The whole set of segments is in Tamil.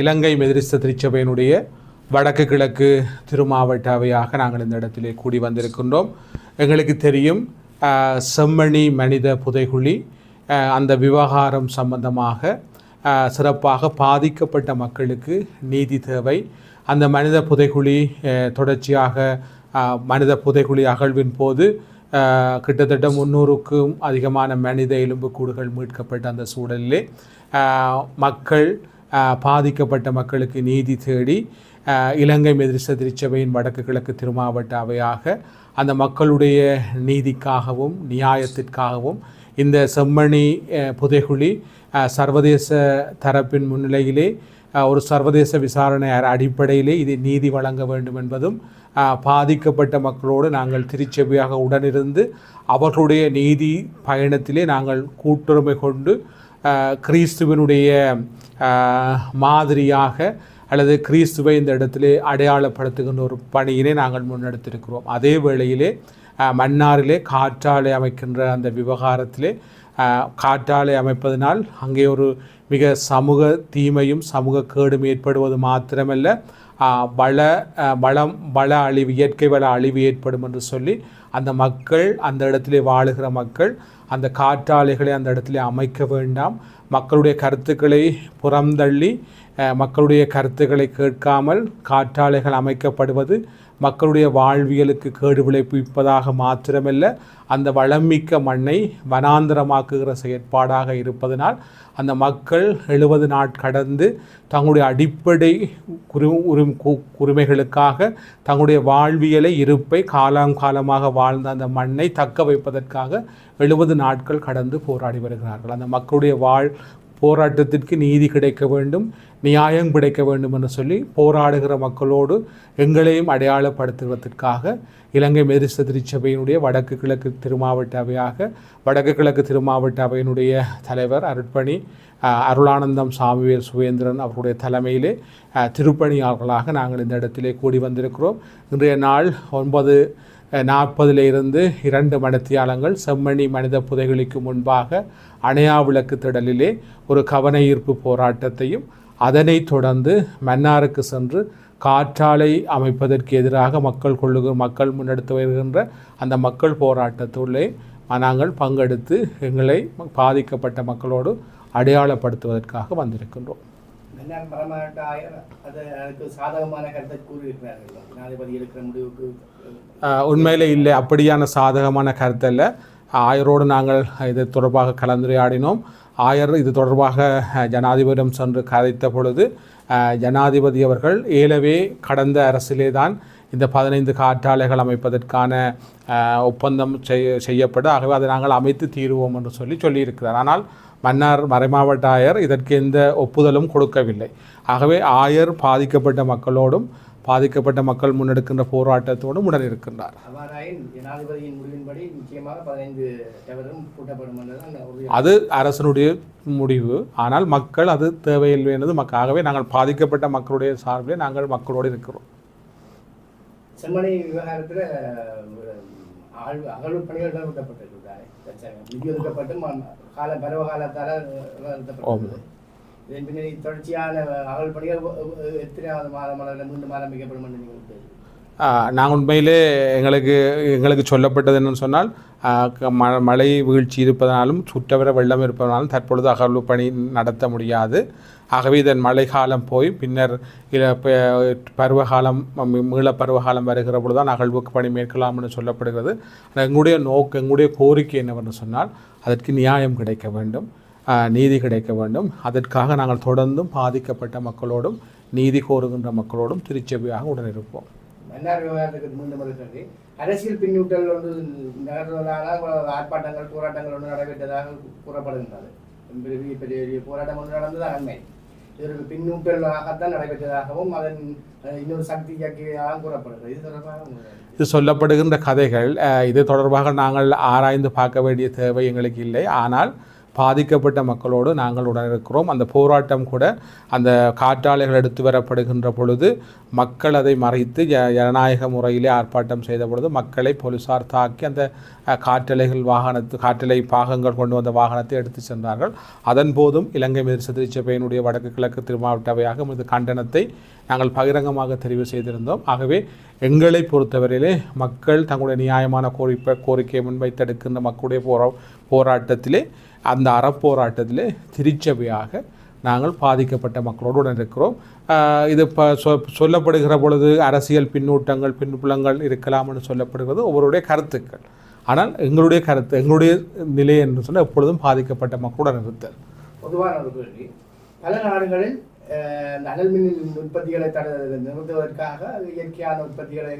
இலங்கை மெதிரிஸ்த திருச்சபையினுடைய வடக்கு கிழக்கு திருமாவட்ட அவையாக நாங்கள் இந்த இடத்திலே கூடி வந்திருக்கின்றோம். எங்களுக்கு தெரியும் செம்மணி மனித புதைகுழி அந்த விவகாரம் சம்பந்தமாக சிறப்பாக பாதிக்கப்பட்ட மக்களுக்கு நீதி தேவை. அந்த மனித புதைகுழி தொடர்ச்சியாக மனித புதைகுழி அகழ்வின் போது கிட்டத்தட்ட 300க்கும் அதிகமான மனித எலும்புக்கூடுகள் மீட்கப்பட்ட அந்த சூழலிலே மக்கள் பாதிக்கப்பட்ட மக்களுக்கு நீதி தேடி இலங்கை மெதிரிஸ்த திருச்சபையின் வடக்கு கிழக்கு திருமாவட்ட அவையாக அந்த மக்களுடைய நீதிக்காகவும் நியாயத்திற்காகவும் இந்த செம்மணி புதைகுழி சர்வதேச தரப்பின் முன்னிலையிலே ஒரு சர்வதேச விசாரணை அடிப்படையிலே இது நீதி வழங்க வேண்டும் என்பதும் பாதிக்கப்பட்ட மக்களோடு நாங்கள் திருச்சபையாக உடனிருந்து அவர்களுடைய நீதி பயணத்திலே நாங்கள் கூட்டுரிமை கொண்டு கிறிஸ்துவனுடைய மாதிரியாக அல்லது கிறிஸ்துவை இந்த இடத்திலே அடையாளப்படுத்துகின்ற ஒரு பணியினை நாங்கள் முன்னெடுத்திருக்கிறோம். அதே வேளையிலே மன்னாரிலே காற்றாலை அமைக்கின்ற அந்த விவகாரத்திலே காற்றாலை அமைப்பதனால் அங்கே ஒரு மிக சமூக தீமையும் சமூக கேடும் ஏற்படுவது மாத்திரமல்ல வள அழிவு இயற்கை வள அழிவு ஏற்படும் என்று சொல்லி அந்த மக்கள் அந்த இடத்திலே வாழுகிற மக்கள் அந்த காற்றாலைகளை அந்த இடத்திலே அமைக்க வேண்டாம், மக்களுடைய கருத்துக்களை புறந்தள்ளி மக்களுடைய கருத்துக்களை கேட்காமல் காற்றாலைகள் அமைக்கப்படுவது மக்களுடைய வாழ்வியலுக்கு கேடு விளைவிப்பதாக மாத்திரமல்ல அந்த வளமிக்க மண்ணை வனாந்தரமாக்குகிற செயற்பாடாக இருப்பதனால் அந்த மக்கள் 70 நாட் கடந்து தங்களுடைய அடிப்படை உரிமைகளுக்காக தங்களுடைய வாழ்வியலை இருப்பை காலமாக வாழ்ந்த அந்த மண்ணை தக்க வைப்பதற்காக 70 நாட்கள் கடந்து போராடி வருகிறார்கள். அந்த மக்களுடைய போராட்டத்திற்கு நீதி கிடைக்க வேண்டும், நியாயம் கிடைக்க வேண்டும் என்று சொல்லி போராடுகிற மக்களோடு எங்களையும் அடையாளப்படுத்துவதற்காக இலங்கை மெதிரிஸ்த திருச்சபையினுடைய வடக்கு கிழக்கு திருமாவட்ட அவையாக வடக்கு கிழக்கு திருமாவட்ட அவையினுடைய தலைவர் அருட்பணி அருளானந்தம் சாமுவேல் சுவேந்திரன் அவருடைய தலைமையிலே திருப்பணியாளர்களாக நாங்கள் இந்த இடத்திலே கூடி வந்திருக்கிறோம். இன்றைய நாள் 9:40 2 மணித்தியாலங்கள் செம்மணி மனித புதைகுழிக்கு முன்பாக அணையா விளக்கு திடலிலே ஒரு கவன ஈர்ப்பு போராட்டத்தையும் அதனை தொடர்ந்து மன்னாருக்கு சென்று காற்றாலை அமைப்பதற்கு எதிராக மக்கள் முன்னெடுத்து வருகின்ற அந்த மக்கள் போராட்டத்துள்ளே நாங்கள் பங்கெடுத்து எங்களை பாதிக்கப்பட்ட மக்களோடு அடையாளப்படுத்துவதற்காக வந்திருக்கின்றோம். உண்மையிலே இல்லை, அப்படியான சாதகமான கருத்தல்ல. ஆயரோடு நாங்கள் இது தொடர்பாக கலந்துரையாடினோம். ஆயர் இது தொடர்பாக ஜனாதிபதியிடம் சென்று கதைத்த பொழுது ஜனாதிபதி அவர்கள் ஏலவே கடந்த அரசிலே தான் இந்த 15 காற்றாலைகள் அமைப்பதற்கான ஒப்பந்தம் செய்யப்படும், ஆகவே அதை நாங்கள் அமைத்து தீருவோம் என்று சொல்லியிருக்கிறார். ஆனால் மன்னார் மறைமாவட்ட ஆயர் இதற்கு எந்த ஒப்புதலும் கொடுக்கவில்லை. ஆகவே ஆயர் பாதிக்கப்பட்ட மக்களோடும் பாதிக்கப்பட்ட மக்கள் முன்னெடுக்கின்ற போராட்டத்தோடும் உடன் இருக்கின்றார். அது அரசனுடைய முடிவு, ஆனால் மக்கள் அது தேவையில்லை என்பது ஆகவே நாங்கள் பாதிக்கப்பட்ட மக்களுடைய சார்பிலே நாங்கள் மக்களோடு இருக்கிறோம். செம்மணி விவகாரத்தில் அகழ்வு பணிகள் நிதி ஒதுக்கப்பட்டு பருவ காலத்தால் இதன் பின்னாடி தொடர்ச்சியான அகழ்வு பணிகள் எத்தனையாவது மாதம் மீண்டும் ஆரம்பிக்கப்படும் என்று நீங்கள் நாங்கள் உண்மையிலே எங்களுக்கு சொல்லப்பட்டது என்னன்னு சொன்னால் மழை வீழ்ச்சி இருப்பதனாலும் சுற்றவர வெள்ளம் இருப்பதனாலும் தற்பொழுது அகழ்வு பணி நடத்த முடியாது. ஆகவே இதன் மழை காலம் போய் பின்னர் பருவகாலம் மீள பருவகாலம் வருகிற பொழுது தான் அகழ்வுக்கு பணி மேற்கொள்ளலாம் என்று சொல்லப்படுகிறது. எங்களுடைய கோரிக்கை என்னவென்று சொன்னால் அதற்கு நியாயம் கிடைக்க வேண்டும், நீதி கிடைக்க வேண்டும். அதற்காக நாங்கள் தொடர்ந்தும் பாதிக்கப்பட்ட மக்களோடும் நீதி கோருகின்ற மக்களோடும் திருச்சபையாக உடனிருப்போம். மன்னார் விவகாரத்துக்கு மீண்டும் அரசியல் பின்னூட்டல் ஒன்று நகர்வதால் ஆர்ப்பாட்டங்கள் போராட்டங்கள் ஒன்று நடைபெற்றதாக கூறப்படுகின்றது. பெரிய போராட்டம் ஒன்று நடந்ததாக உண்மை. இதற்கு பின்னூட்டலாகத்தான் நடைபெற்றதாகவும் அதன் இன்னொரு சக்தி இயக்கியாக கூறப்படுகிறது. இது தொடர்பாக இது சொல்லப்படுகின்ற கதைகள் இது தொடர்பாக நாங்கள் ஆராய்ந்து பார்க்க வேண்டிய தேவை எங்களுக்கு இல்லை. ஆனால் பாதிக்கப்பட்ட மக்களோடு நாங்கள் உடன் இருக்கிறோம். அந்த போராட்டம் கூட அந்த காற்றாலைகள் எடுத்து வரப்படுகின்ற பொழுது மக்கள் அதை மறைத்து ஜனநாயக முறையிலே ஆர்ப்பாட்டம் செய்த பொழுது மக்களை போலீசார் தாக்கி அந்த காற்றலை பாகங்கள் கொண்டு வந்த வாகனத்தை எடுத்து சென்றார்கள். அதன் போதும் இலங்கை மெதிர்ச திருச்சபையினுடைய வடக்கு கிழக்கு திருமாவட்டவையாக இது கண்டனத்தை நாங்கள் பகிரங்கமாக தெரிவு செய்திருந்தோம். ஆகவே எங்களை பொறுத்தவரையிலே மக்கள் தங்களுடைய நியாயமான கோரிக்கையை முன்வைத்தெடுக்கின்ற மக்களுடைய போராட்டத்திலே அந்த அறப்போராட்டத்திலே திருச்சபையாக நாங்கள் பாதிக்கப்பட்ட மக்களோடு இருக்கிறோம். இது சொல்லப்படுகிற பொழுது அரசியல் பின்புலங்கள் இருக்கலாம்னு சொல்லப்படுகிறது ஒவ்வொருடைய கருத்துக்கள். ஆனால் எங்களுடைய நிலை என்று சொன்னால் எப்பொழுதும் பாதிக்கப்பட்ட மக்களுடன் இருத்தல். பொதுவான ஒரு கேள்வி, பல நாடுகளில் அனல் மின் உற்பத்திகளை நிறுத்துவதற்காக இயற்கையான உற்பத்திகளை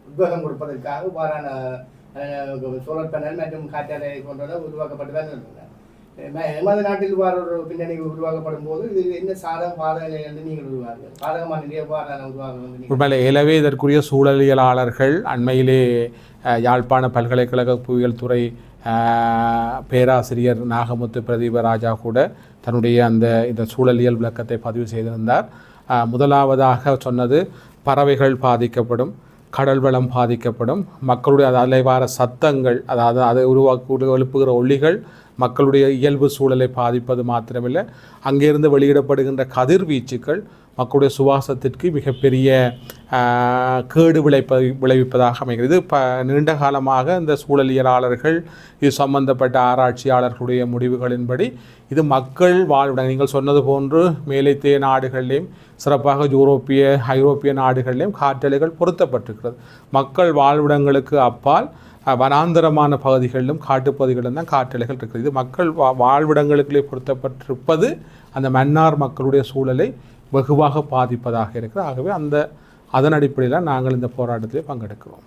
உத்வேகம் கொடுப்பதற்காக இவ்வாறான சோலார் பேனல் மற்றும் காற்றாலை போன்றவை உருவாக்கப்பட்டு தான் இருந்தன. எமது நாட்டில் இவ்வாறு ஒரு பின்னணி உருவாக்கப்படும் போது இது என்ன பாதக நிலை என்று நீங்கள் உருவாங்க பாதகமான நிலை எவ்வாறான உருவாக எனவே இதற்குரிய சூழலியலாளர்கள் அண்மையிலே யாழ்ப்பாண பல்கலைக்கழக புவியியல் துறை பேராசிரியர் நாகமுத்து பிரதீபராஜா கூட தன்னுடைய இந்த சூழலியல் விளக்கத்தை பதிவு செய்திருந்தார். முதலாவதாக சொன்னது பறவைகள் பாதிக்கப்படும், கடல் வளம் பாதிக்கப்படும், மக்களுடைய அலைவார சத்தங்கள் அதாவது அதை எழுப்புகிற ஒளிகள் மக்களுடைய இயல்பு சூழலை பாதிப்பது மாத்திரமில்லை, அங்கிருந்து வெளியிடப்படுகின்ற கதிர்வீச்சுக்கள் மக்களுடைய சுவாசத்திற்கு மிகப்பெரிய கேடு விளைவிப்பதாக அமைகிறது. நீண்ட காலமாக இந்த சூழலியலாளர்கள் இது சம்பந்தப்பட்ட ஆராய்ச்சியாளர்களுடைய முடிவுகளின்படி இது மக்கள் வாழ்விடம் நீங்கள் சொன்னது போன்று மேலைத்தேய நாடுகளிலேயும் சிறப்பாக ஐரோப்பிய நாடுகளிலேயும் காற்றலைகள் பொருத்தப்பட்டிருக்கிறது. மக்கள் வாழ்விடங்களுக்கு அப்பால் வனாந்தரமான பகுதிகளிலும் காட்டுப்பகுதிகளிலும் தான் காற்றலைகள் இருக்கிறது. இது மக்கள் வாழ்விடங்களுக்குள்ளே பொருத்தப்பட்டிருப்பது அந்த மன்னார் மக்களுடைய சூழலை வெகுவாக பாதிப்பதாக இருக்கிறது. ஆகவே அதன் அடிப்படையில் நாங்கள் இந்த போராட்டத்திலே பங்கெடுக்கிறோம்.